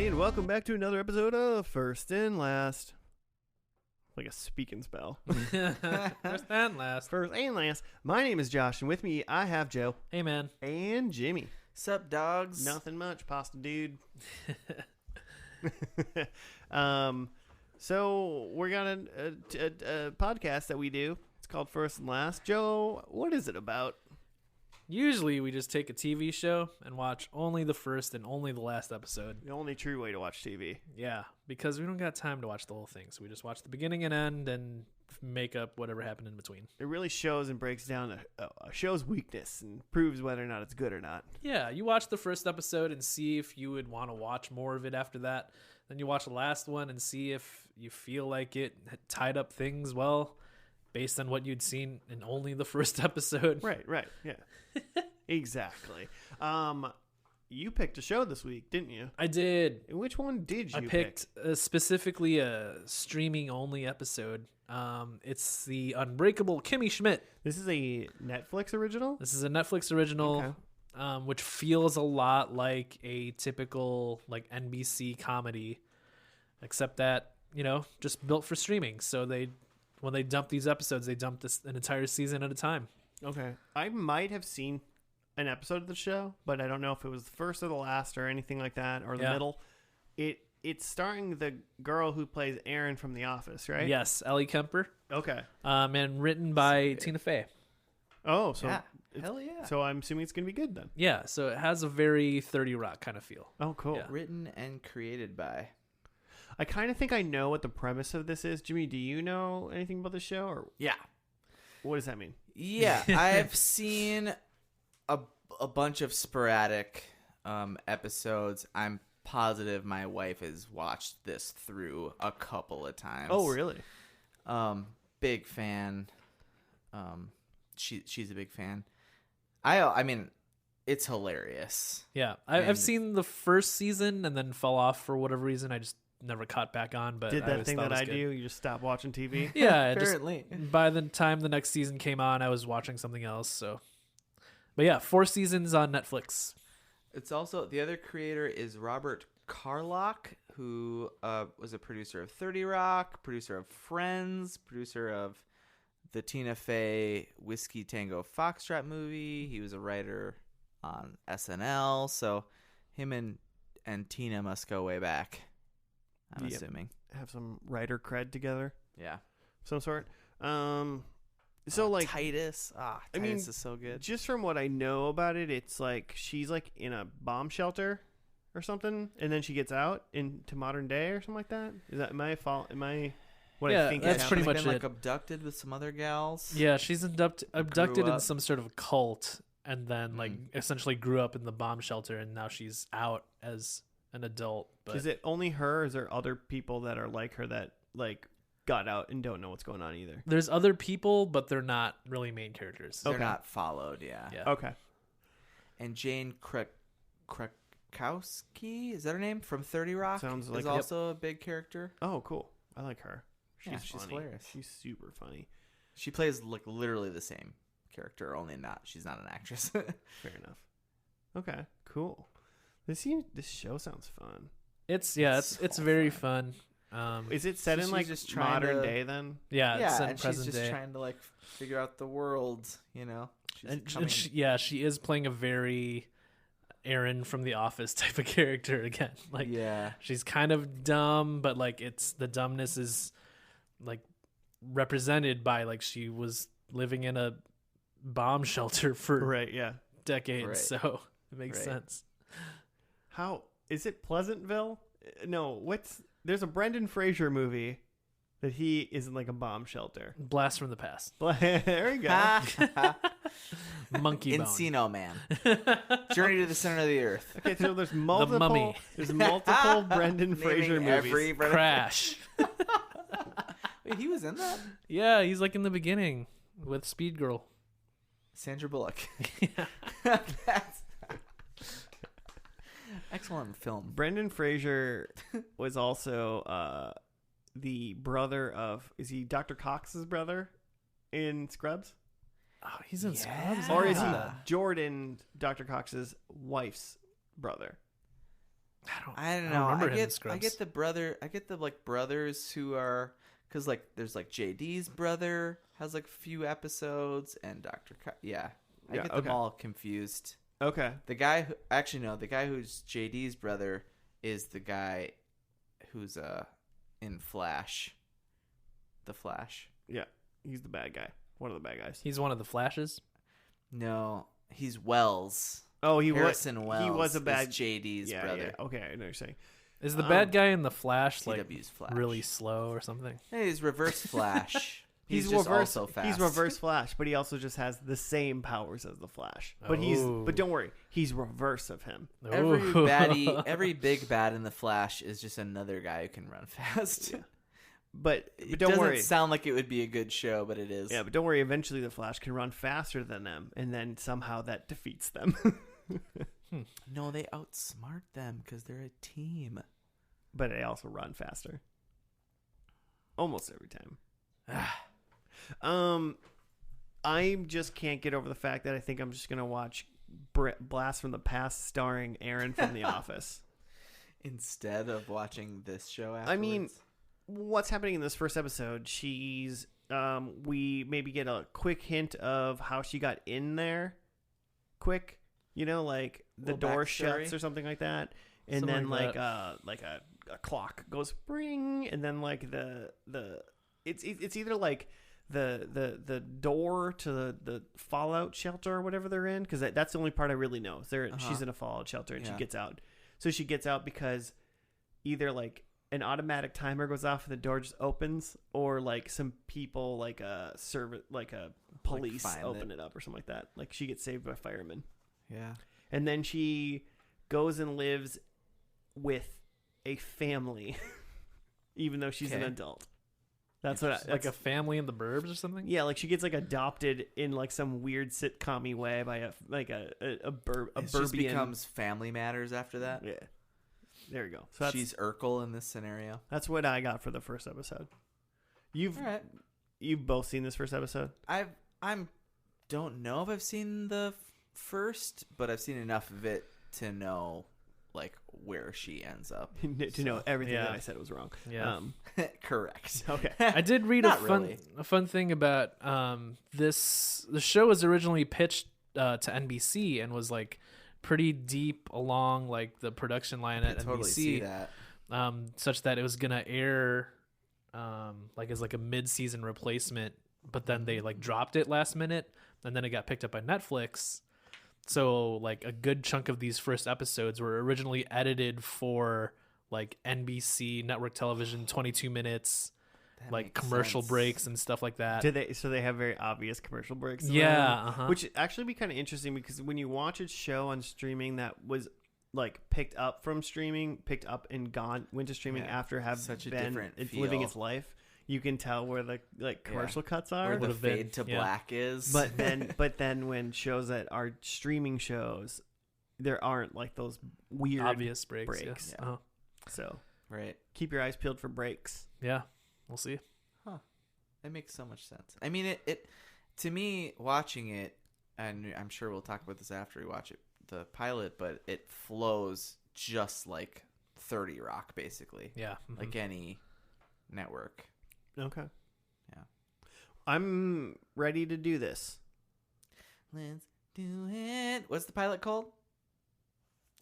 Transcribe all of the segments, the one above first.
everybody, and welcome back to another episode of First and Last. Like a speak and spell. First and last. First and Last. My name is Josh, and with me I have Joe. Hey, man. And Jimmy. Sup, dogs? Nothing much, pasta dude. So we got a podcast that we do. It's called First and Last. Joe, what is it about? Usually we just take a TV show and watch only the first and only the last episode. The only true way to watch TV. Yeah, because we don't got time to watch the whole thing. So we just watch the beginning and end and make up whatever happened in between. It really shows and breaks down a show's weakness and proves whether or not it's good or not. Yeah, you watch the first episode and see if you would want to watch more of it after that. Then you watch the last one and see if you feel like it tied up things well based on what you'd seen in only the first episode. Right, yeah. Exactly. You picked a show this week, didn't you? I did. Which one did you I picked specifically a streaming-only episode. It's the Unbreakable Kimmy Schmidt. This is a Netflix original? This is a Netflix original, which feels a lot like a typical like NBC comedy, except that, you know, just built for streaming. So when they dump these episodes, they dump an entire season at a time. Okay. I might have seen an episode of the show, but I don't know if it was the first or the last or anything like that, or the middle. It's starring the girl who plays Erin from The Office, right? Yes, Ellie Kemper. Okay. And written by Tina Fey. Oh, so Yeah. Hell yeah. So I'm assuming it's going to be good then. Yeah, so it has a very 30 Rock kind of feel. Oh, cool. Yeah. Written and created by. I kind of think I know what the premise of this is. Jimmy, do you know anything about the show, or Yeah. what does that mean? Yeah, I've seen a bunch of sporadic episodes. I'm positive my wife has watched this through a couple of times. Oh, really? Big fan. She's a big fan. I mean, it's hilarious. Yeah, I've seen the first season and then fell off for whatever reason. I just never caught back on. But Did I that always thing thought it that was I good. do? You just stop watching TV? Yeah, Apparently. by the time the next season came on, I was watching something else. So, but yeah, 4 seasons on Netflix. It's also, the other creator is Robert Carlock, who was a producer of 30 Rock, producer of Friends, producer of the Tina Fey Whiskey Tango Foxtrot movie. He was a writer on SNL. So him and Tina must go way back, I'm assuming. Have some writer cred together, Yeah. some sort. So like Titus. I mean, Titus is so good. just from what I know about it, it's like she's like in a bomb shelter or something, and then she gets out into modern day or something like that. Is that my fault? Am I? What Yeah, I think that's is pretty happening? much been it. like abducted with some other gals. Yeah, she's abducted in up. some sort of cult, and then like essentially grew up in the bomb shelter, and now she's out as an adult. But Is it only her? Or is there other people that are like her that like got out and don't know what's going on either? there's other people, but they're not really main characters. They're Okay. not followed, yeah. Yeah. Okay. And Jane Krakowski, is that her name? From 30 Rock? Sounds like is it. also a big character. Oh, cool. I like her. Yeah, She's she's funny. hilarious. She's super funny. She plays like literally the same character, only she's not an actress. Fair enough. Okay. Cool. This show sounds fun. It's So very fun. Is it set So in she's like just trying modern to- day then? Yeah, it's yeah, in and she's present just day. trying to like figure out the world, you know. She's And coming- she is playing a very Erin from The Office type of character again. Like, yeah. she's kind of dumb, but like the dumbness is like represented by like she was living in a bomb shelter for Right. Yeah. decades, Right. so it makes Right. sense. How is it? Pleasantville? No. There's a Brendan Fraser movie that he is in like a bomb shelter. Blast from the Past, There you go. Monkey Bone. Encino Man. Journey to the Center of the Earth. Okay, so there's multiple. Mummy. There's multiple Brendan Fraser Naming movies. every Brendan- Crash. Wait, he was in that? Yeah, he's like in the beginning with Speed Girl. Sandra Bullock. Yeah. That's excellent film. Brendan Fraser was also the brother of. Is he Dr. Cox's brother in Scrubs? Oh, he's in Yeah. Scrubs. Or is he Yeah. Jordan, Dr. Cox's wife's brother? I don't know. I get the brother. I get the like brothers who are because like there's like JD's brother has like a few episodes and I get them all confused. Okay. The guy who the guy who's JD's brother is the guy who's in Flash. The Flash. Yeah, he's the bad guy. One of the bad guys. He's one of the Flashes. No, he's Wells. Oh, Harrison Wells. He was a bad JD's brother. Yeah. Okay, I know what you're saying. Is the bad guy in the Flash like Flash. really slow or something? Hey, he's Reverse Flash. He's just reverse, also fast. He's Reverse Flash, but he also just has the same powers as the Flash. But but don't worry, he's reverse of him. Every big bad in the Flash is just another guy who can run fast. Yeah. But it don't worry. Doesn't sound like it would be a good show, but it is. Yeah, but don't worry. Eventually, the Flash can run faster than them, and then somehow that defeats them. No, they outsmart them because they're a team. But they also run faster. Almost every time. I just can't get over the fact that I think I'm just gonna watch Blast from the Past starring Aaron from The Office instead of watching this show afterwards. I mean, what's happening in this first episode? She's we maybe get a quick hint of how she got in there. Quick, like the door shuts or something like that, and something then like a clock goes ring, and then like it's either like the door to the fallout shelter or whatever they're in, because that's the only part I really know. She's in a fallout shelter and she gets out. So she gets out because either like an automatic timer goes off and the door just opens, or like some people like a police open it up or something like that. Like she gets saved by firemen. Yeah. And then she goes and lives with a family, even though she's an adult. That's like a family in the burbs or something. Yeah, like she gets like adopted in like some weird sitcom-y way by a Burbian. Just becomes Family Matters after that. Yeah, there you go. So she's Urkel in this scenario. That's what I got for the first episode. You've both seen this first episode? Don't know if I've seen the first, but I've seen enough of it to know like where she ends up, to know everything that I said was wrong. Yeah. Correct. Okay. I did read a fun thing about this. The show was originally pitched to NBC and was like pretty deep along like the production line at totally NBC. See that. Such that it was gonna air like as like a mid-season replacement, but then they like dropped it last minute, and then it got picked up by Netflix. So like a good chunk of these first episodes were originally edited for like NBC network television, 22 minutes, like commercial breaks and stuff like that. So they have very obvious commercial breaks. Yeah. Which actually be kind of interesting, because when you watch a show on streaming that was like picked up and went to streaming after living its life, you can tell where the like commercial cuts are, where the fade to black is. But then when shows that are streaming shows, there aren't like those weird obvious breaks. Yes. Yeah. So right, keep your eyes peeled for breaks. Yeah, we'll see. That makes so much sense. I mean, it to me, watching it, and I'm sure we'll talk about this after we watch it, the pilot, but it flows just like 30 Rock, basically. Yeah, like any network. Okay. Yeah. I'm ready to do this. Let's do it. What's the pilot called?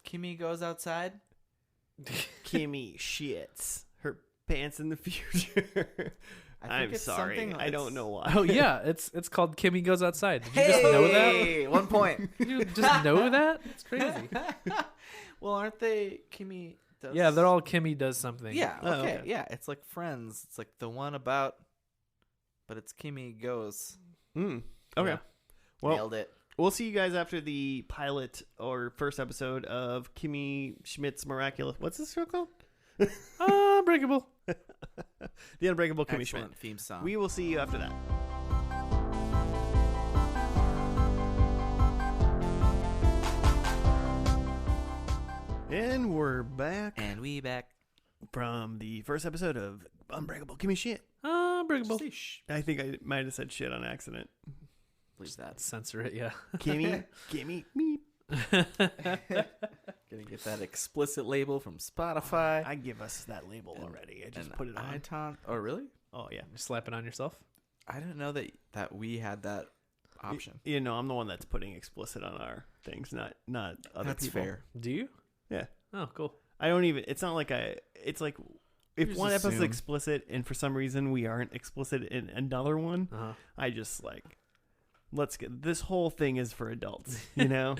Kimmy Goes Outside? Kimmy shits her pants in the future. I'm sorry. I don't know why. Oh, yeah. It's called Kimmy Goes Outside. Did you just know that? 1 point. You just know that? It's crazy. Well, aren't they Kimmy... Yeah, they're all Kimmy does something. Yeah, okay. Yeah, it's like Friends. It's like the one about, but it's Kimmy Goes. Okay. Yeah. Well, nailed it. We'll see you guys after the pilot or first episode of Kimmy Schmidt's Miraculous. What's this show called? Unbreakable. The Unbreakable Kimmy Schmidt theme song. We will see you after that. And we're back. And we back from the first episode of Unbreakable Kimmy Schmidt. Unbreakable. I think I might have said shit on accident. Leave that. Censor it, yeah. Kimmy, Kimmy, meep. Gonna get that explicit label from Spotify. I give us that label already. I just put it on. iTunes. Oh, really? Oh yeah. Slap it on yourself. I didn't know that we had that option. I'm the one that's putting explicit on our things, not other That's people. fair. Do you? Yeah. Oh, cool. I don't even. It's not like it's like if just one episode's assume. explicit and for some reason we aren't explicit in another one, Uh-huh. I just like let's get this whole thing is for adults. You know.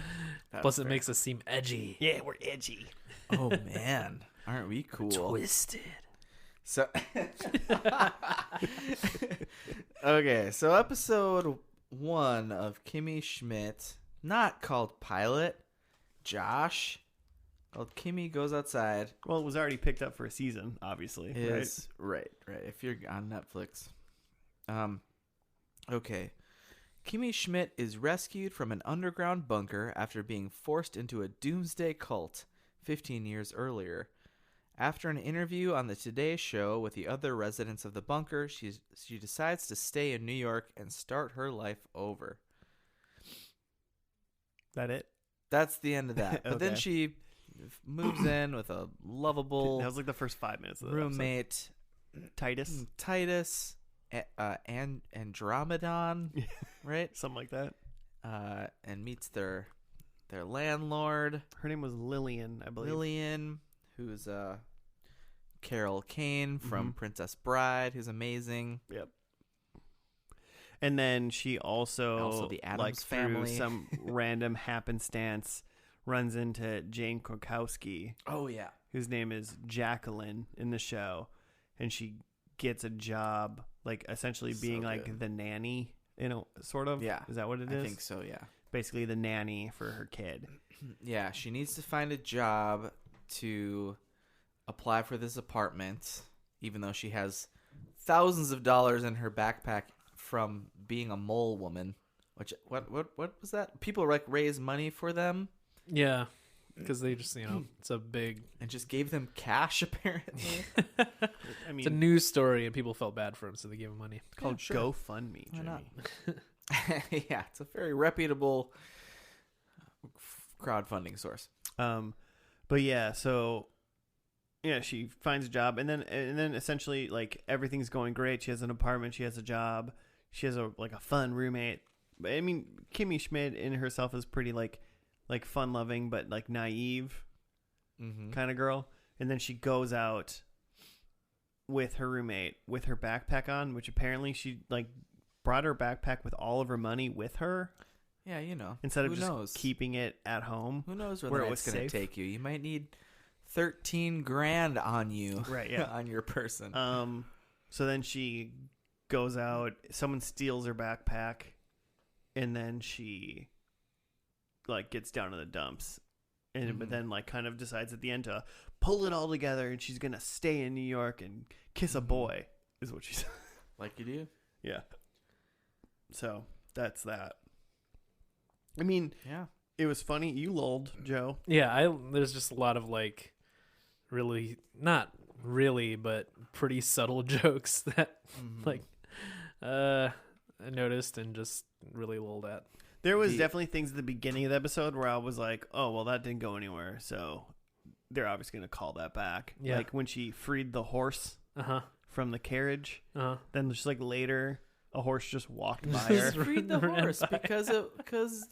Plus, it makes us seem edgy. Yeah, we're edgy. Oh man, aren't we cool? Twisted. So, okay, so episode 1 of Kimmy Schmidt, not called Pilot, Josh, called Kimmy Goes Outside. Well, it was already picked up for a season, obviously. Is right. If you're on Netflix, okay. Kimmy Schmidt is rescued from an underground bunker after being forced into a doomsday cult 15 years earlier. After an interview on the Today Show with the other residents of the bunker, she decides to stay in New York and start her life over. That it? That's the end of that. But then Okay. she moves in with a lovable That was like the first 5 minutes of the roommate, episode. Titus, and Andromedon, right? Something like that. And meets their landlord, Her name was Lillian, I believe. Lillian, who's Carol Kane from Mhm. Princess Bride, who's amazing. Yep. And then she also the Addams like Family. through some random happenstance runs into Jane Krakowski, Oh yeah, whose name is Jacqueline in the show, and she gets a job like essentially So being like good. the nanny, sort of. Yeah. Is that what it is? I think so. Yeah, Basically the nanny for her kid. yeah. She needs to find a job to apply for this apartment, even though she has thousands of dollars in her backpack from being a mole woman. Which what was that? People like raise money for them Yeah, because they just it's a big. and just gave them cash apparently. I It's a mean, news story, and people felt bad for him, so they gave him money. it's called sure. GoFundMe, Why Jimmy. not? Yeah, it's a very reputable crowdfunding source. But yeah, so yeah, she finds a job, and then essentially like everything's going great. She has an apartment, she has a job, she has a fun roommate. But I mean, Kimmy Schmidt in herself is pretty like fun loving, but like naive Mm-hmm. kind of girl. And then she goes out with her roommate with her backpack on, which apparently she like brought her backpack with all of her money with her Yeah, instead of who just knows? keeping it at home. Who knows where where it it's was going to safe. take you? You might need 13 grand on you, Right, yeah. on your person. So then she goes out, someone steals her backpack, and then she like gets down in the dumps. And but Mhm. then like kind of decides at the end to pull it all together, and she's going to stay in New York and kiss a boy is what she said. Like you do? Yeah. So, that's that. I mean, Yeah. it was funny. You lulled, Joe. Yeah, there's just a lot of like really not really, but pretty subtle jokes that like I noticed and just really lulled at. There was definitely things at the beginning of the episode where I was like, oh, well, that didn't go anywhere. So they're obviously going to call that back. Yeah. Like when she freed the horse from the carriage, then just like later, a horse just walked by her. Just Freed the ran horse by. because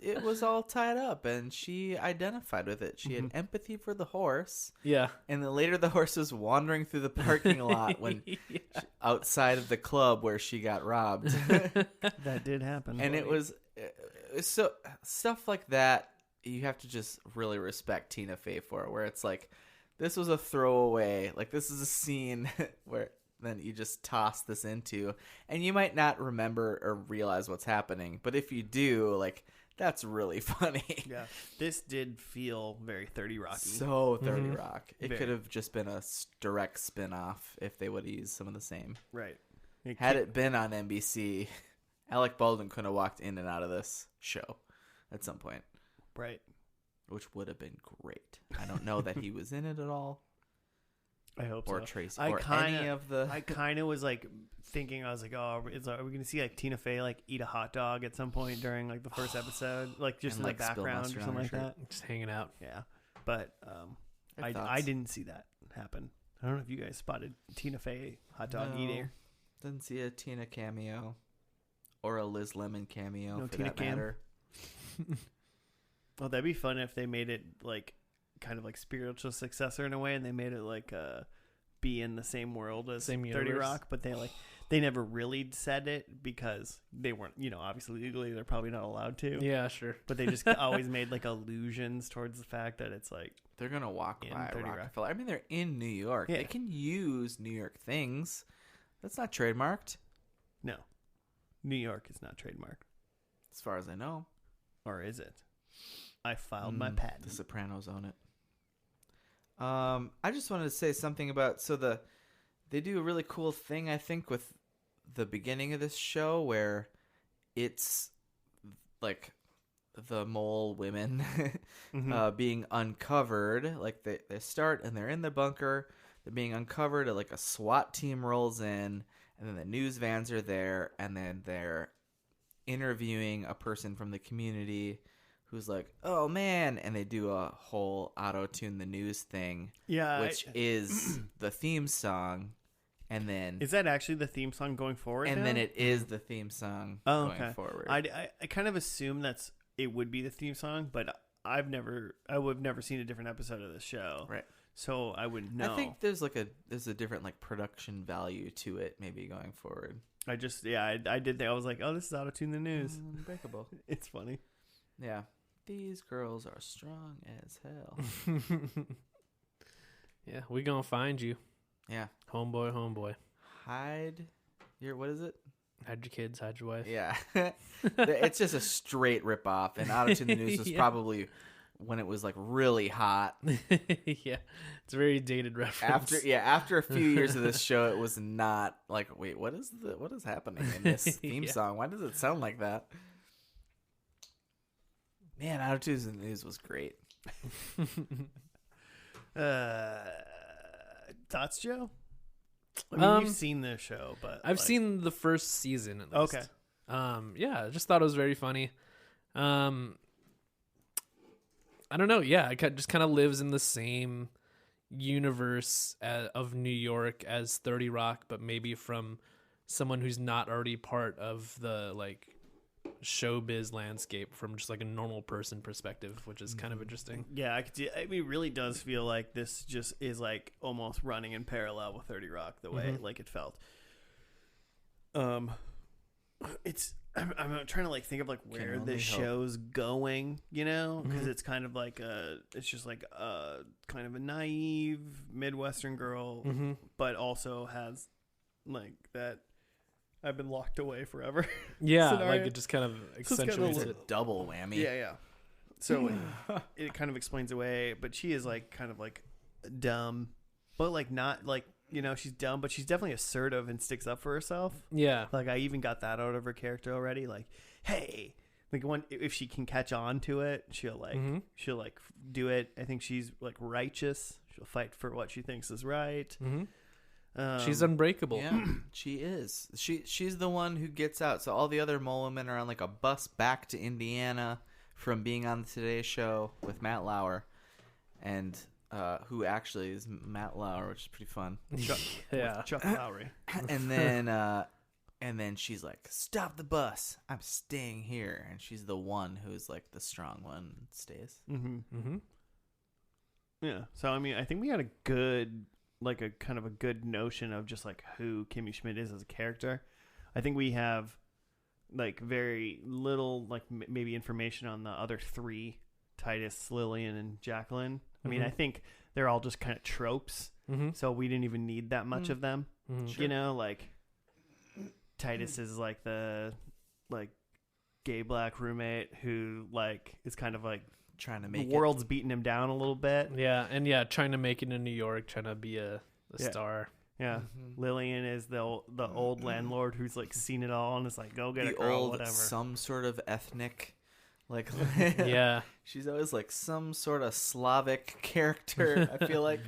it was all tied up and she identified with it. She had empathy for the horse. Yeah. And then later the horse was wandering through the parking lot when outside of the club where she got robbed. That did happen. And it was so stuff like that you have to just really respect Tina Fey for, where it's like this was a throwaway, like this is a scene where then you just toss this into, and you might not remember or realize what's happening, but if you do, like that's really funny. Yeah. This did feel very 30 Rocky. So 30 Rock. It Very. could have just been a direct spin-off if they would have used some of the same. Right. Had it been on NBC, Alec Baldwin could have walked in and out of this show at some point, Right. which would have been great. I don't know that he was in it at all. I hope or so. Tracy I or any of the. I kind of was like thinking, I was like, oh, are we going to see like Tina Fey like eat a hot dog at some point during like the first episode, like just And, in like, the spill background or mustard on something her like shirt. that? Just hanging out. Yeah, but I didn't see that happen. I don't know if you guys spotted Tina Fey hot dog eating. Didn't see a Tina cameo or a Liz Lemon cameo No for Tina that cam? matter. Well, that'd be fun if they made it like kind of like spiritual successor in a way, and they made it like be in the same world as Same 30 universe. Rock, but they never really said it because they weren't, obviously legally they're probably not allowed to. Yeah, sure. But they just always made like allusions towards the fact that it's like They're gonna walk In by 30 Rock. Rockefeller. I mean, they're in New York. Yeah. They can use New York things. That's not trademarked, no, New York is not trademarked, as far as I know. or is it? I filed my patent. The Sopranos own it. I just wanted to say something about they do a really cool thing, I think, with the beginning of this show where it's like the mole women being uncovered. Like they start and they're in the bunker, they're being uncovered, like a SWAT team rolls in, and then the news vans are there, and then they're interviewing a person from the community who's like, oh man, and they do a whole auto-tune the news thing, Yeah, which is the theme song, and then is that actually the theme song going forward? and now? then it is the theme song Oh, going okay. forward. I kind of assume it would be the theme song, but I would have never seen a different episode of the show, Right. So I wouldn't know. I think there's a different like production value to it maybe going forward. I just I did think I was like, oh, this is auto tune the news. Unbreakable. It's funny. Yeah. These girls are strong as hell. Yeah, we gonna find you, Yeah. homeboy. Hide your, what is it? Hide your kids, hide your wife. Yeah. It's just a straight rip off, and Auto Tune the News was Yeah. probably when it was like really hot. Yeah, it's a very dated reference. After a few years of this show, it was not like, wait, what is happening in this theme Yeah. song? Why does it sound like that? Man, Auto Tune the News was great. Thoughts, Joe? I mean, you've seen this show, but I've seen the first season at least. Okay. Yeah, I just thought it was very funny. I don't know. Yeah, it just kind of lives in the same universe of New York as 30 Rock, but maybe from someone who's not already part of the like showbiz landscape, from just like a normal person perspective, which is kind of interesting. Yeah, I could see. I mean, it really does feel like this just is like almost running in parallel with 30 Rock the way like it felt. It's I'm trying to like think of like where only this hope. show's going, because it's kind of like it's just like kind of a naive Midwestern girl, but also has like that I've been locked away forever. Yeah, scenario. like it just kind of it's kind of accentuates It's a it. double whammy. Yeah. So it kind of explains away, but she is like kind of like dumb, but like not like, she's dumb, but she's definitely assertive and sticks up for herself. Yeah. Like I even got that out of her character already. Like, hey, like if she can catch on to it, she'll like do it. I think she's like righteous. She'll fight for what she thinks is right. She's unbreakable. Yeah, she is. She's the one who gets out. So all the other mole women are on like a bus back to Indiana from being on the Today Show with Matt Lauer, and who actually is Matt Lauer, which is pretty fun. Yeah. Chuck Lowry. And then she's like, "Stop the bus! I'm staying here." And she's the one who's like the strong one and stays. Yeah. So I mean, I think we got a good, like a kind of a good notion of just like who Kimmy Schmidt is as a character. I think we have like very little like maybe information on the other three, Titus, Lillian, and Jacqueline. I mean, I think they're all just kind of tropes. So we didn't even need that much of them. Sure. Like Titus is like the like gay black roommate who like is kind of like Trying to the make world's beating him down a little bit. Yeah, and trying to make it in New York, trying to be a star. Yeah. Lillian is the old landlord who's like seen it all and is like, go get the a girl, old whatever. some sort of ethnic, like Yeah. she's always like some sort of Slavic character. I feel like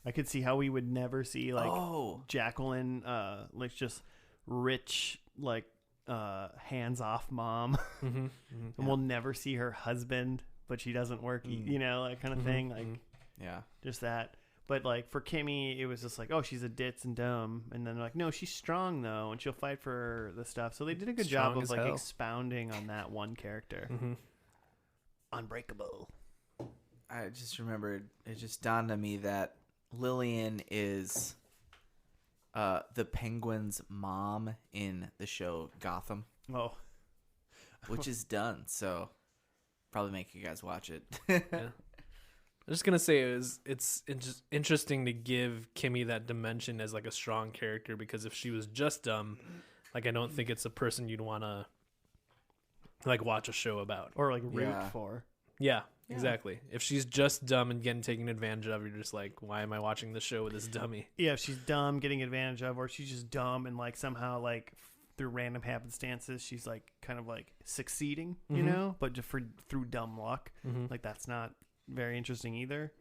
I could see how we would never see like Jacqueline, like just rich, like hands off mom, and we'll never see her husband, but she doesn't work, you know, that kind of thing. Like, just that. But like for Kimmy, it was just like, oh, she's a ditz and dumb, and then they're like, no, she's strong though, and she'll fight for the stuff. So they did a good job of like expounding on that one character. Unbreakable. I just remembered. It just dawned on me that Lillian is the Penguin's mom in the show Gotham. Oh, which is done. So probably make you guys watch it. I'm just gonna say it's just interesting to give Kimmy that dimension as like a strong character, because if she was just dumb, like I don't think it's a person you'd want to like watch a show about or like root for. Yeah, exactly. If she's just dumb and getting taken advantage of, you're just like, why am I watching this show with this dummy? Yeah, if she's dumb, getting advantage of, or she's just dumb and like somehow like through random happenstances, she's like kind of like succeeding, you know, but just through dumb luck, like that's not very interesting either.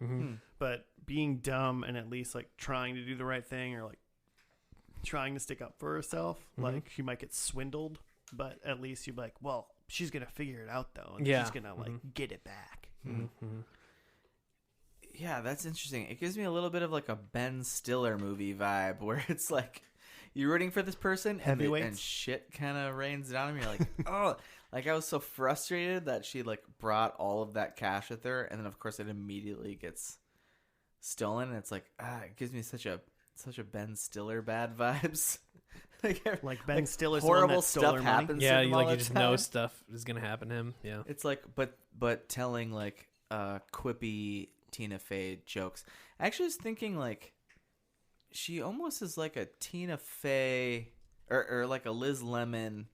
But being dumb and at least like trying to do the right thing or like trying to stick up for herself, like she might get swindled, but at least you're like, well, she's gonna figure it out though, and she's gonna like get it back. Yeah, that's interesting. It gives me a little bit of like a Ben Stiller movie vibe, where it's like you're rooting for this person and shit kind of rains down on me. You're like, oh, like I was so frustrated that she like brought all of that cash with her, and then of course it immediately gets stolen, and it's like, it gives me such a Ben Stiller bad vibes. like Ben Stiller's horrible stuff happens. Yeah, like you just know stuff is gonna happen to him. Yeah, it's like, but telling like quippy Tina Fey jokes. I actually was thinking like she almost is like a Tina Fey or like a Liz Lemon.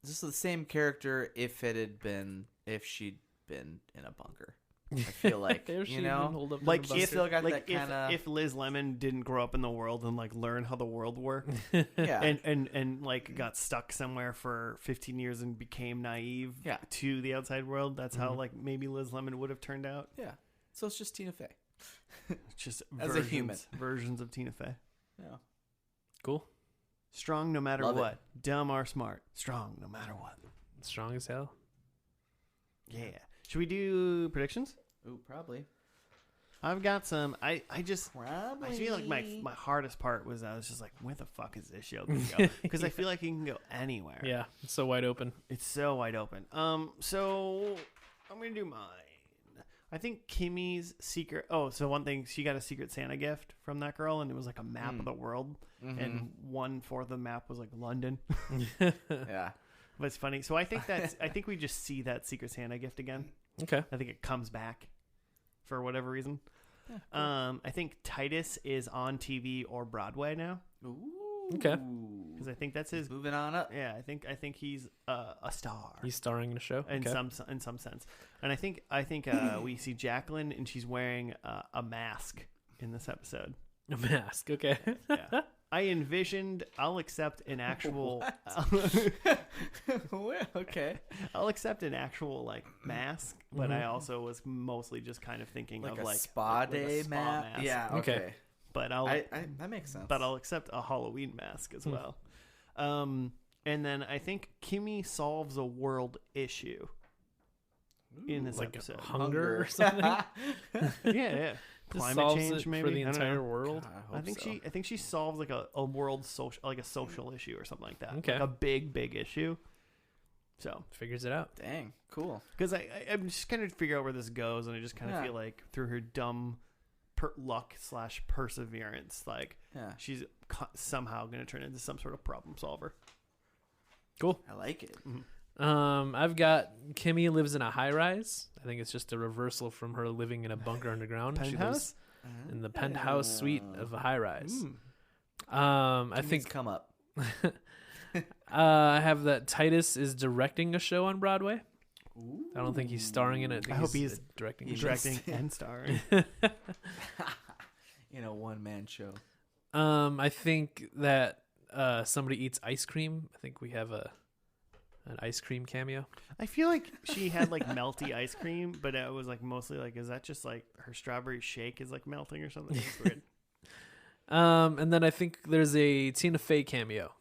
Just the same character if she'd been in a bunker. I feel like, you know, like if Liz Lemon didn't grow up in the world and like learn how the world worked, and like got stuck somewhere for 15 years and became naive to the outside world, that's how like maybe Liz Lemon would have turned out. Yeah, so it's just Tina Fey. It's just as a human versions of Tina Fey. Yeah, cool. Strong no matter what. Dumb or smart. Strong no matter what. Strong as hell. Yeah. Should we do predictions? Ooh, probably. I've got some. I feel like my hardest part was I was just like, where the fuck is this show going to go? Because I feel like it can go anywhere. Yeah, it's so wide open. It's so wide open. So I'm going to do mine. I think Kimmy's secret. Oh, so one thing, she got a Secret Santa gift from that girl, and it was like a map of the world, and 1/4 of the map was like London. Yeah. But it's funny. So I think we just see that Secret Santa gift again. Okay. I think it comes back for whatever reason. Yeah, cool. I think Titus is on TV or Broadway now. Ooh. Okay. Because I think that's his moving on up. Yeah, I think he's a star. He's starring in a show in some sense. And I think we see Jacqueline and she's wearing a mask in this episode. A mask. Okay. Yeah. I envisioned I'll accept an actual okay. I'll accept an actual like mask, but I also was mostly just kind of thinking like of a spa day mask. Yeah, okay. But that makes sense. But I'll accept a Halloween mask as well. And then I think Kimmy solves a world issue in this episode. Hunger or something. Yeah. Climate change, maybe for the entire world. God, I think she solves like a world social, like a social issue or something like that. Okay, like a big issue. So figures it out. Dang, cool. Because I'm just kind of figure out where this goes, and I just kind of feel like through her dumb luck / perseverance, like she's somehow going to turn into some sort of problem solver. Cool. I like it. I've got Kimmy lives in a high rise. I think it's just a reversal from her living in a bunker underground. Penthouse? She lives in the penthouse suite of a high rise. I think come up. I have that Titus is directing a show on Broadway. Ooh. I don't think he's starring in it. I hope he's directing and starring in a one-man show. I think that somebody eats ice cream. I think we have a An ice cream cameo. I feel like she had like melty ice cream, but it was like mostly like, is that just like her strawberry shake is like melting or something? It's weird. And then I think there's a Tina Fey cameo.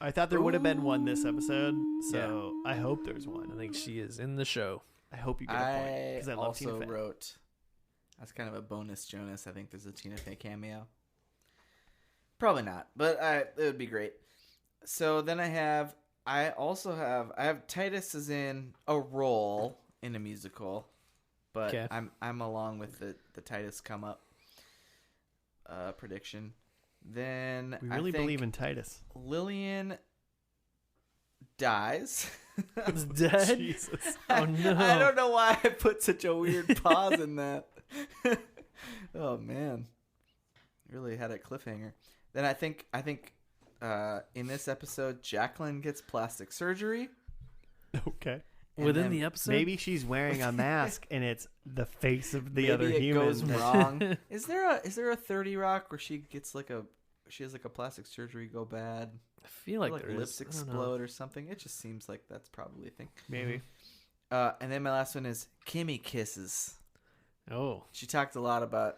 I thought there would have been one this episode, so I hope there's one. I think she is in the show. I hope you get a point because I love Tina also Fey. wrote, that's kind of a bonus, Jonas. I think there's a Tina Fey cameo. Probably not, but it would be great. So then I have Titus is in a role in a musical, but Okay. I'm along with the Titus come up prediction. Then We really I think believe in Titus. Lillian dies. It's dead? Jesus. Oh, no. I don't know why I put such a weird pause in that. Oh man, really had a cliffhanger. Then I think in this episode, Jacqueline gets plastic surgery. Okay. And Within then the episode? Maybe she's wearing a mask and it's the face of the other maybe it human. goes wrong. Is there a 30 Rock where she gets she has like a plastic surgery go bad? I feel like, there lips is. I don't know. explode or something. It just seems like that's probably a thing. Maybe. And then my last one is Kimmy kisses. Oh. She talked a lot about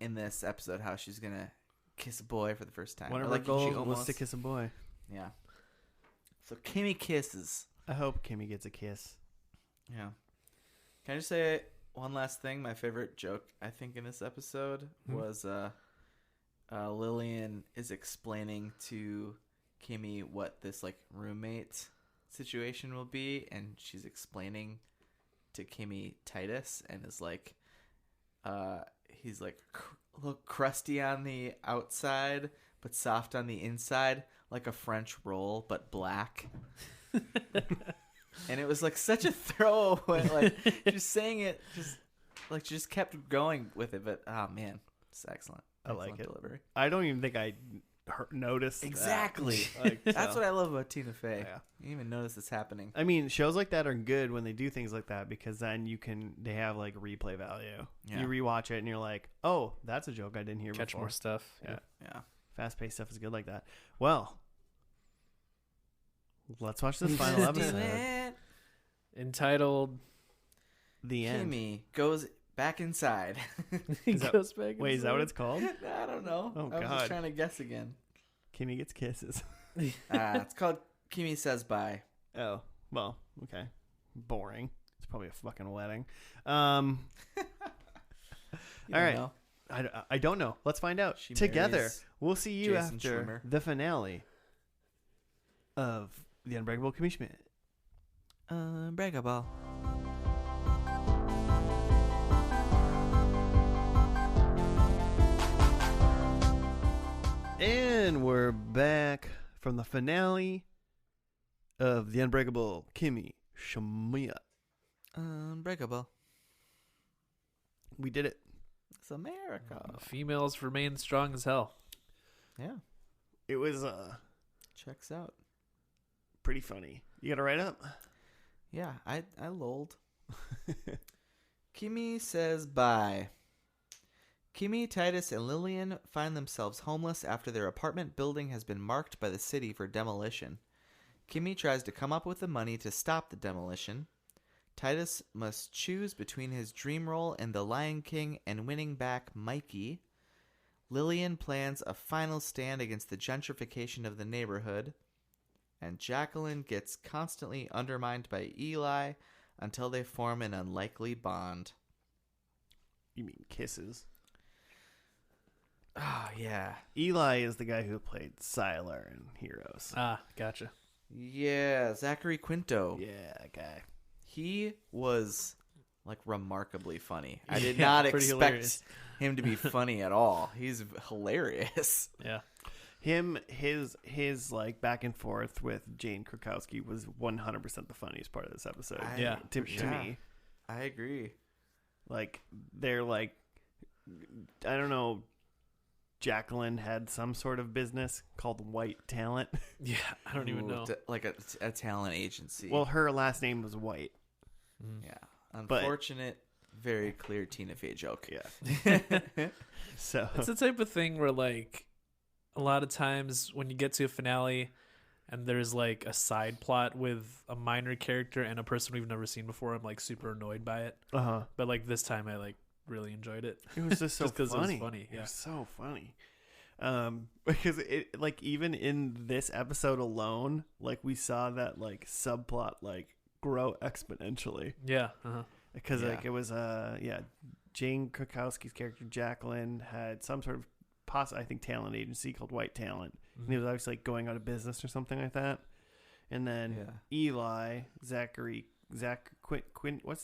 in this episode how she's gonna kiss a boy for the first time. One of Or her like she goals was almost- to kiss a boy. Yeah. So Kimmy kisses. I hope Kimmy gets a kiss. Yeah. Can I just say one last thing? My favorite joke, I think, in this episode was Lillian is explaining to Kimmy what this like roommate situation will be, and she's explaining to Kimmy Titus, and is like, he's like a little crusty on the outside, but soft on the inside, like a French roll, but black. And it was like such a throwaway, like just saying it, just like she just kept going with it. But oh man, it's excellent. I like Excellent it. delivery. I don't even think I noticed Exactly. that. Like, That's so. what I love about Tina Fey. Yeah. You didn't even notice this happening. I mean, shows like that are good when they do things like that because then they have like replay value. Yeah. You rewatch it and you're like, oh, that's a joke I didn't hear Catch before. more stuff. Yeah. Yeah. Fast-paced stuff is good like that. Well, let's watch this final Let's do episode. it. Entitled. The end. Kimmy goes back inside. He Is that- goes back. Wait, is that what it's called? I don't know. Oh, I was God. just trying to guess again. Kimmy gets kisses. It's called Kimmy Says Bye. Oh, well, okay. Boring. It's probably a fucking wedding. All You don't right. know? I don't know. Let's find out She together. marries We'll see you Jason after Schwimmer. the finale of The Unbreakable Kimmy Schmidt. Unbreakable. And we're back from the finale of The Unbreakable Kimmy Schmidt. Unbreakable. We did it. It's America. Females remain strong as hell. Yeah. It was Checks out. pretty funny. You got to write up? Yeah, I lolled. Kimmy says bye. Kimmy, Titus, and Lillian find themselves homeless after their apartment building has been marked by the city for demolition. Kimmy tries to come up with the money to stop the demolition. Titus must choose between his dream role in The Lion King and winning back Mikey. Lillian plans a final stand against the gentrification of the neighborhood. And Jacqueline gets constantly undermined by Eli until they form an unlikely bond. You mean kisses? Oh, yeah. Eli is the guy who played Siler in Heroes. Ah, gotcha. Yeah, Zachary Quinto. Yeah, guy. He was, like, remarkably funny. I did Yeah, not pretty expect hilarious. him to be funny at all. He's hilarious. Yeah. His like back and forth with Jane Krakowski was 100% the funniest part of this episode. Yeah, to yeah. me, I agree. like they're like, I don't know. Jacqueline had some sort of business called White Talent. Yeah, I don't even Ooh, know. Like a talent agency. Well, her last name was White. yeah. but- Unfortunate, very clear Tina Fey joke. Yeah. So It's the type of thing where, like, a lot of times when you get to a finale and there's like a side plot with a minor character and a person we've never seen before, I'm like super annoyed by it. But like this time I like really enjoyed it. It was just so funny. It was funny. Yeah. It was so funny. Because it like even in this episode alone, like we saw that like subplot like grow exponentially. Yeah. Because like it was Jane Krakowski's character Jacqueline had some sort of I think talent agency called White Talent. And he was obviously like going out of business or something like that. And then Eli, what's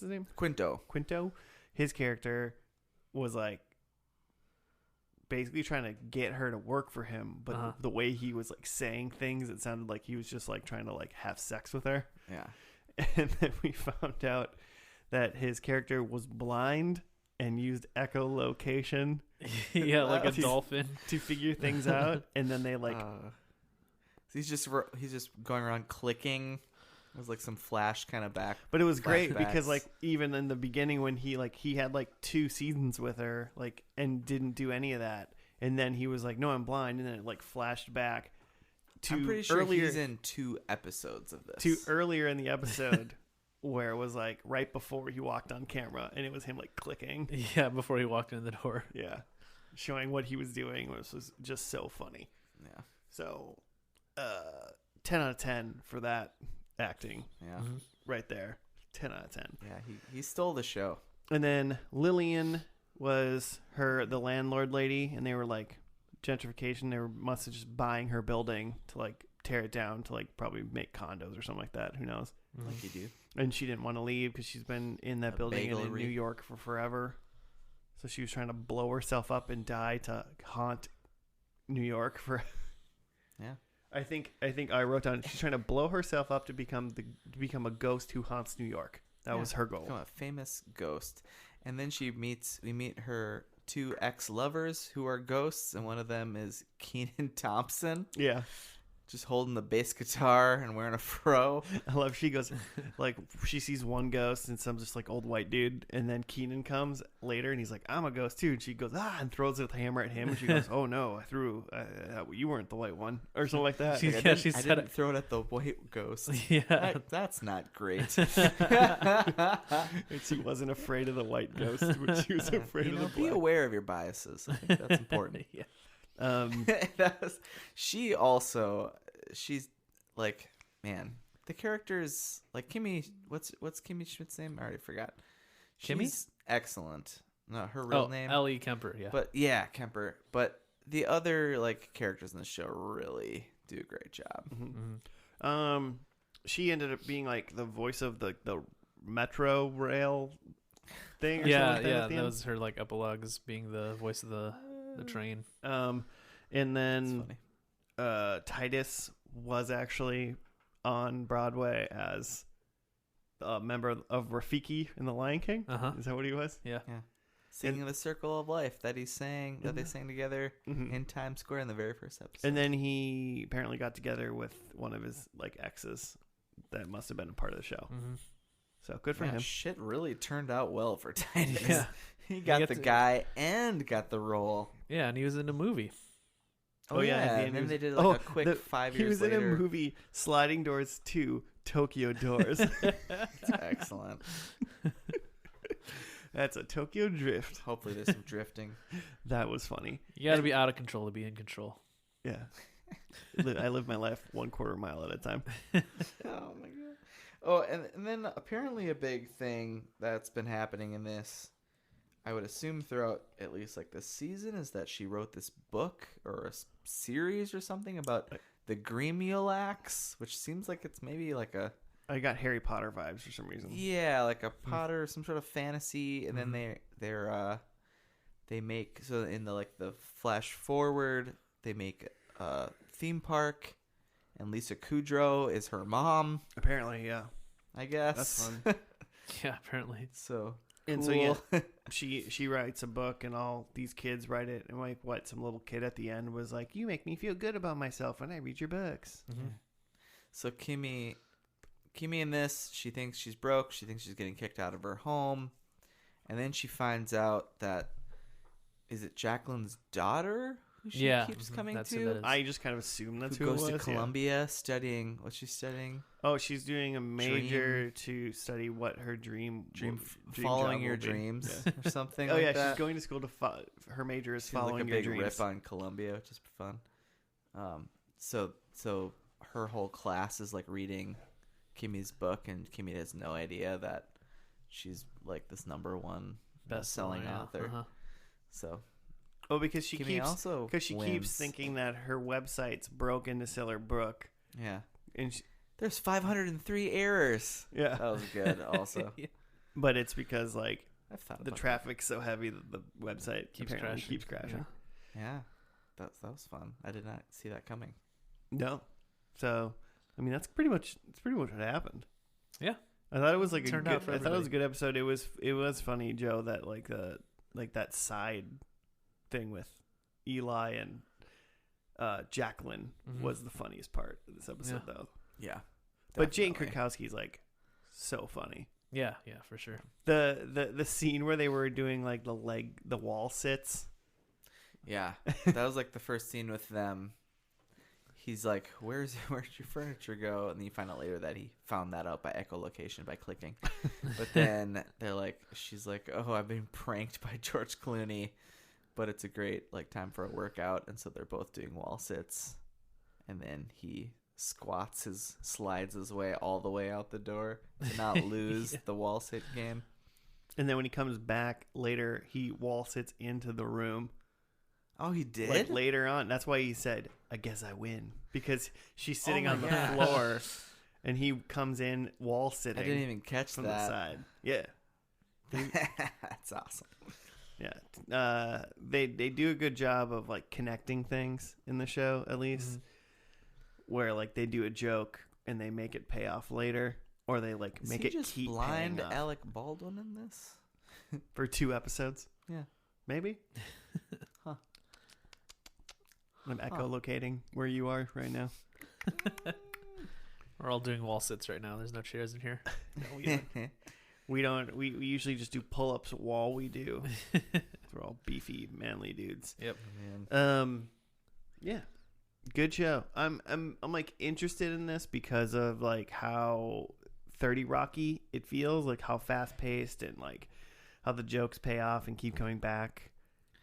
his name? Quinto. His character was like basically trying to get her to work for him, but the way he was like saying things, it sounded like he was just like trying to like have sex with her. Yeah. And then we found out that his character was blind and used echolocation. Yeah, like a dolphin to figure things out. And then they like he's just going around clicking. It was like some flash kind of back. But it was great because like even in the beginning when he had like 2 seasons with her like and didn't do any of that, and then he was like, no, I'm blind, and then it like flashed back to I'm pretty sure he's in 2 episodes of this. To earlier in the episode where it was like right before he walked on camera and it was him like clicking. Yeah, before he walked in the door. Yeah. Showing what he was doing was just so funny. Yeah. So 10 out of 10 for that acting. Yeah. Right there. 10 out of 10. Yeah, he stole the show. And then Lillian was the landlord lady, and they were like gentrification. They must have just buying her building to like tear it down to like probably make condos or something like that. Who knows? Like you do. And she didn't want to leave because she's been in that building and in New York for forever. So she was trying to blow herself up and die to haunt New York for. Yeah. I think I wrote down she's trying to blow herself up to become a ghost who haunts New York. That was her goal. Become a famous ghost. And then we meet her 2 ex-lovers who are ghosts, and one of them is Kenan Thompson. Yeah. Just holding the bass guitar and wearing a fro. I love she goes like she sees one ghost and some just like old white dude, and then Kenan comes later and he's like, I'm a ghost too, and she goes and throws the hammer at him, and she goes, oh no, I threw you weren't the white one or something like that. I didn't throw it at the white ghost. Yeah. That's not great. She wasn't afraid of the white ghost, but she was afraid of the black. Be aware of your biases. I think that's important. Yeah. She's like, man, the characters like Kimmy. What's Kimmy Schmidt's name? I already forgot. Kimmy? She's excellent. No, her real name. Ellie Kemper. Yeah. But yeah, Kemper. But the other like characters in the show really do a great job. Mm-hmm. She ended up being like the voice of the Metro Rail thing. Or yeah, something like that was her like epilogues, being the voice of the train. And then Titus was actually on Broadway as a member of Rafiki in The Lion King. Is that what he was? Yeah. Singing the Circle of Life that he sang, that they sang together in Times Square in the very first episode. And then he apparently got together with one of his like exes that must have been a part of the show. So good for him. Shit really turned out well for Titus. Yeah. He got the guy and got the role. Yeah, and he was in a movie. Oh yeah, and then they did like a quick 5 years He was later. in a movie, Sliding Doors 2, Tokyo Doors. That's excellent. That's a Tokyo Drift. Hopefully there's some drifting. That was funny. You got to be out of control to be in control. Yeah. I live my life 1/4 mile at a time. Oh my god. Oh, and then apparently a big thing that's been happening in this, I would assume throughout at least like this season, is that she wrote this book or a series or something about the Gremulax, which seems like it's maybe like a... I got Harry Potter vibes for some reason. Yeah, like a Potter, some sort of fantasy, and then they make, so in the flash forward, they make a theme park, and Lisa Kudrow is her mom. Apparently, yeah. I guess. That's fun. Yeah, apparently. So and cool. so yeah, she writes a book, and all these kids write it, and like some little kid at the end was like, "You make me feel good about myself when I read your books." Mm-hmm. So Kimmy in this, she thinks she's broke. She thinks she's getting kicked out of her home, and then she finds out that is it Jacqueline's daughter who she keeps coming to? I just kind of assume that's who goes it was. to Columbia studying. What's she studying? Oh, she's doing a major to study what her dream following job your will be. dreams or something. Oh like yeah, that. she's going to school to her major is She's following like a your big dreams. rip on Columbia, which is fun. So her whole class is like reading Kimmy's book, and Kimmy has no idea that she's like this #1 best-selling author. Uh-huh. So, because she Kimmy keeps thinking that her website's broken to sell her book. Yeah, and there's 503 errors. Yeah, that was good. Also, yeah. But it's because like I've thought the traffic's so heavy that the website keeps crashing. Yeah, that was fun. I did not see that coming. No, so I mean that's pretty much what happened. Yeah, I thought it was like I thought it was a good episode. It was funny, Joe, that that side thing with Eli and Jacqueline was the funniest part of this episode, though. Yeah, but Jane Krakowski's like so funny. Yeah, for sure. The scene where they were doing like the wall sits. Yeah, that was like the first scene with them. He's like, where'd your furniture go? And then you find out later that he found that out by echolocation by clicking. But then she's like, oh, I've been pranked by George Clooney, but it's a great like time for a workout. And so they're both doing wall sits, and then he slides his way all the way out the door to not lose the wall sit game. And then when he comes back later, he wall sits into the room. Oh, he did? Like later on. That's why he said, I guess I win. Because she's sitting on the floor and he comes in wall sitting. I didn't even catch from that. the side. Yeah. That's awesome. Yeah. They do a good job of like connecting things in the show, at least. Where like they do a joke and they make it pay off later. Or they like Is make he it just keep blind paying off. Alec Baldwin in this? For 2 episodes? Yeah. Maybe? Huh. I'm echolocating where you are right now. We're all doing wall sits right now. There's no chairs in here. No, we don't. We usually just do pull-ups while we do. We're all beefy, manly dudes. Yep. Man. Yeah. Good show. I'm like interested in this because of like how 30 Rocky it feels, like how fast-paced and like how the jokes pay off and keep coming back.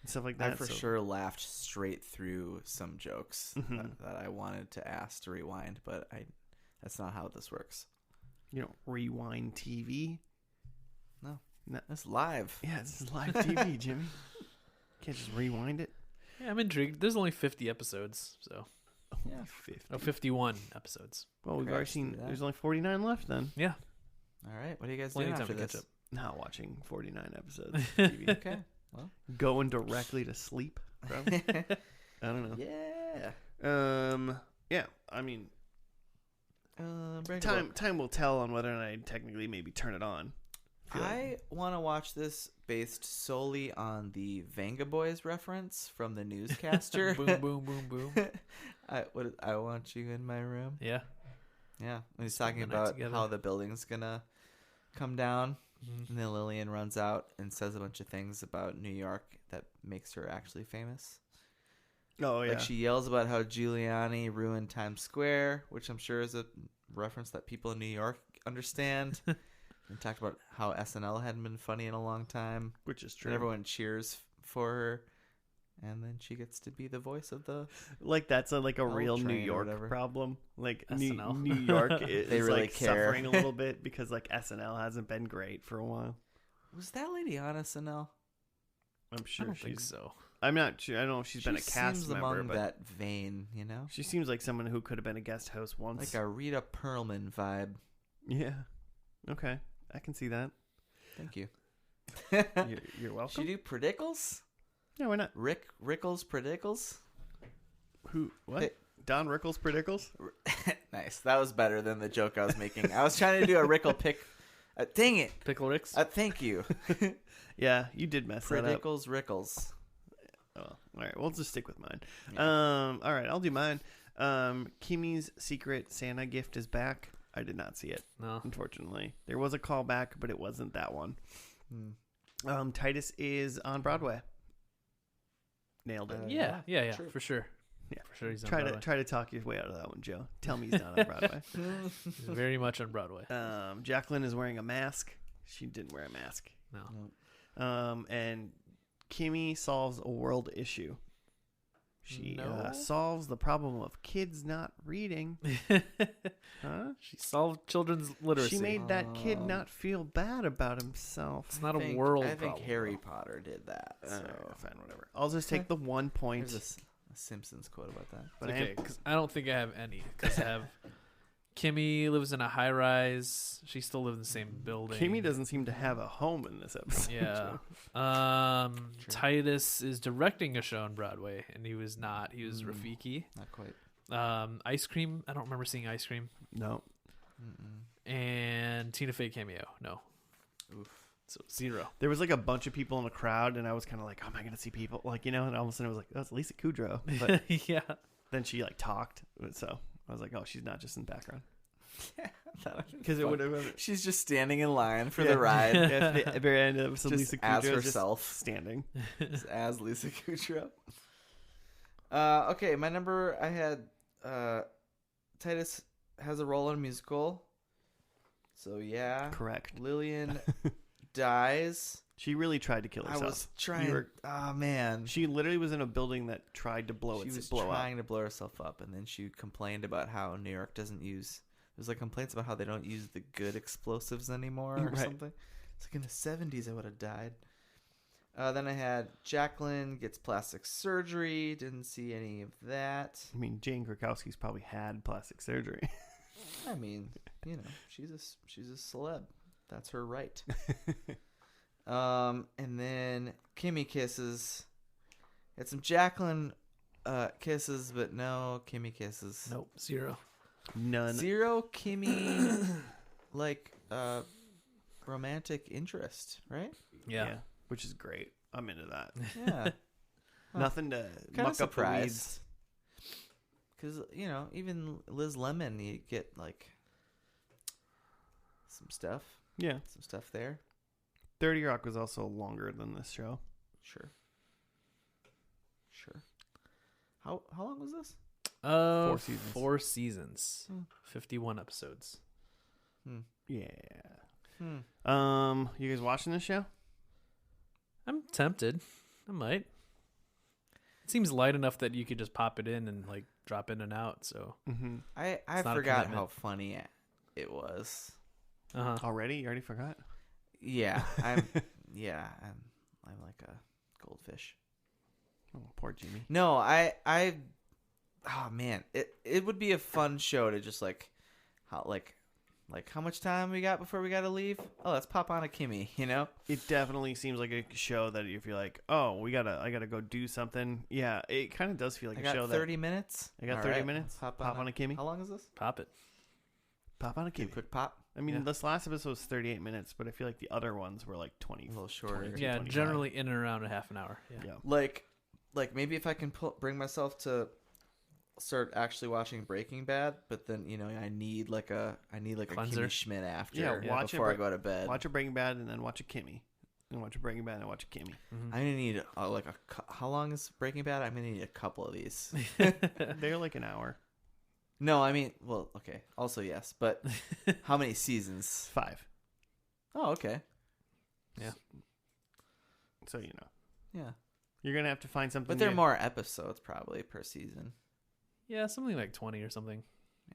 Stuff like that. I for sure laughed straight through some jokes that I wanted to ask to rewind, but that's not how this works. You don't rewind TV? No. It's live. Yeah, it's live TV, Jimmy. Can't just rewind it. Yeah, I'm intrigued. There's only 50 episodes, so. Yeah, 50. Oh, 51 episodes. Well, we've already seen. There's only 49 left then. Yeah. All right. What are you guys Plenty doing of time after to catch this? up. Not watching 49 episodes of TV. Okay. Well, going directly to sleep, probably. I don't know. Yeah. Yeah. I mean, Unbreakable. time will tell on whether or not I technically maybe turn it on. I want to watch this based solely on the Venga Boys reference from the newscaster. Boom, boom, boom, boom. I want you in my room. Yeah. Yeah. When he's talking Spend the night about together. how the building's gonna come down, Mhm. and then Lillian runs out and says a bunch of things about New York that makes her actually famous. Oh yeah. Like she yells about how Giuliani ruined Times Square, which I'm sure is a reference that people in New York understand. And talked about how SNL hadn't been funny in a long time, Which is true. and everyone cheers for her, and then she gets to be the voice of the. Like that's like a real New train or York whatever. problem. Like SNL. New York is They really like care. suffering a little bit because like SNL hasn't been great for a while. Was that lady on SNL? I'm I sure don't think she's. so. I'm not sure. I don't know if she's been a cast seems member, among but that vein, you know, she seems like someone who could have been a guest host once. like a Rita Perlman vibe. Yeah. Okay. I can see that. Thank you. You're welcome. Should you do Predicles? Yeah, why not? Rickles Predicles? Who? What? Hey. Don Rickles Predicles? Nice. That was better than the joke I was making. I was trying to do a Rickle pick. Dang it. Pickle Ricks? Thank you. Yeah, you did mess that up. Predicles Rickles. Oh, all right. We'll just stick with mine. Yeah. All right. I'll do mine. Kimmy's Secret Santa gift is back. I did not see it, No. unfortunately. There was a callback, but it wasn't that one. Hmm. Titus is on Broadway. nailed it. Yeah, True. for sure. Yeah, for sure. He's on try Broadway. to talk your way out of that one, Joe. Tell me he's not on Broadway. He's very much on Broadway. Jacqueline is wearing a mask. She didn't wear a mask. No. And Kimmy solves a world issue. She No. solves the problem of kids not reading. Huh? She solved children's literacy. She made that kid not feel bad about himself. It's not a world I problem. think Harry Potter did that. So. Fine, whatever. I'll just take the 1 point. There's a Simpsons quote about that. But Okay, because I don't think I have any. Because I have Kimmy lives in a high rise. She still lives in the same building. Kimmy doesn't seem to have a home in this episode. Yeah. Titus is directing a show on Broadway, and he was not. He was Rafiki. Not quite. Ice Cream. I don't remember seeing Ice Cream. No. And Tina Fey cameo. No. Oof. So 0. There was like a bunch of people in the crowd, and I was kind of like, oh, am I going to see people? Like, and all of a sudden it was like, oh, it's Lisa Kudrow. But Yeah. then she like talked. So I was like, oh, she's not just in the background. Because it would have. She's just standing in line for the ride. At the very end of Just Lisa as Kudrow herself. just standing. Just as Lisa Kudrow. Okay, my number, I had Titus has a role in a musical. So yeah. Correct. Lillian dies. She really tried to kill herself. I was trying. Oh man. She literally was in a building that tried to blow She was blow trying up. to blow herself up, and then she complained about how New York doesn't use. There's like complaints about how they don't use the good explosives anymore or Right. something. It's like in the 70s I would have died. Then I had Jacqueline gets plastic surgery. Didn't see any of that. I mean, Jane Krakowski's probably had plastic surgery. I mean, she's a celeb. That's her right. And then Kimmy kisses. Had some Jacqueline kisses, but no Kimmy kisses. Nope. 0. None. 0 Kimmy romantic interest, right? Yeah. Which is great. I'm into that. Yeah. Nothing to Kind muck of up the weeds. surprised. Because, even Liz Lemon, you get like some stuff. Yeah. Some stuff there. 30 Rock was also longer than this show. Sure. How long was this? 4 seasons. 4 seasons. Hmm. 51 episodes. Yeah. You guys watching this show? I'm tempted. I might. It seems light enough that you could just pop it in and like drop in and out. So Mm-hmm. I It's not a forgot commitment. how funny it was. Already? You already forgot? Yeah, I'm like a goldfish. Oh, poor Jimmy. No, oh man, it would be a fun show to just how much time we got before we got to leave? Oh, let's pop on a Kimmy, It definitely seems like a show that if you're like, oh, I gotta go do something. Yeah, it kind of does feel like I a got show 30 minutes. I got All 30 right, minutes. Pop on a Kimmy. How long is this? pop it. Pop on a Do a Kimmy. quick pop. I mean, Yeah. this last episode was 38 minutes, but I feel like the other ones were like 20. A little shorter. 22, Yeah, 25. generally in and around a half an hour. Yeah. Like maybe if I can bring myself to start actually watching Breaking Bad, but then I need like a Cleanser. Kimmy Schmidt after. Yeah, watch before it, I go to bed. Watch a Breaking Bad and then watch a Kimmy. And watch a Breaking Bad and watch a Kimmy. Mhm. I'm gonna need how long is Breaking Bad? I'm gonna need a couple of these. They're like an hour. No, I mean, well, okay. Also, yes, but how many seasons? 5. Oh, okay. So, Yeah, you're going to have to find something. but there are new. more episodes probably per season. Yeah, something like 20 or something.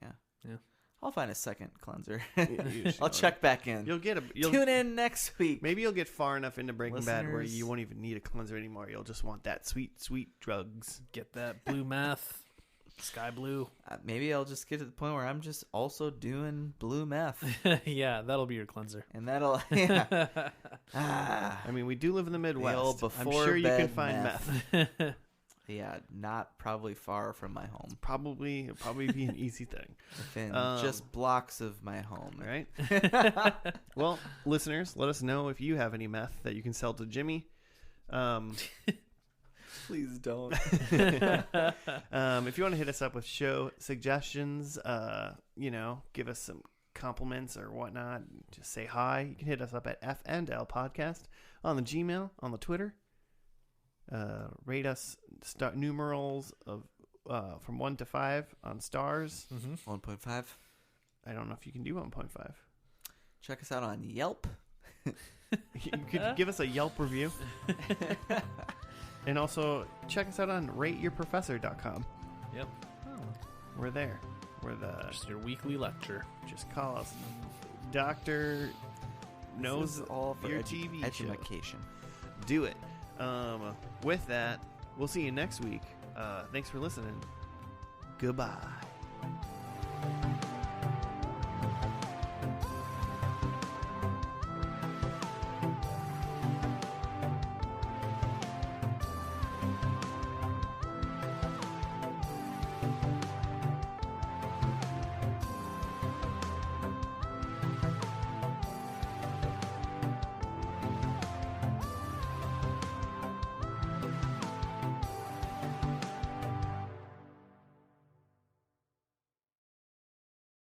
Yeah. Yeah. I'll find a second cleanser. You should I'll go. check back in. You'll get Tune in next week. Maybe you'll get far enough into Breaking Bad where Listeners. you won't even need a cleanser anymore. You'll just want that sweet, sweet drugs. Get that blue meth. Sky blue. Maybe I'll just get to the point where I'm just also doing blue meth, Yeah, that'll be your cleanser. and that'll I mean, we do live in the Midwest. old I'm before sure you can bed find meth. meth. Yeah, not probably far from my home. It'll probably be an easy thing. Within Um, just blocks of my home. All right. Well, listeners, let us know if you have any meth that you can sell to Jimmy. Please don't. If you want to hit us up with show suggestions, give us some compliments or whatnot, just say hi. You can hit us up at F&L Podcast on the Gmail, on the Twitter. Rate us numerals of from 1 to 5 on stars. 1.5. I don't know if you can do 1.5. Check us out on Yelp. You could give us a Yelp review. And also check us out on rateyourprofessor.com. Yep. We're there. We're just your weekly lecture. Just call us. Doctor knows all for your TV show. education. Do it. With that, we'll see you next week. Thanks for listening. Goodbye.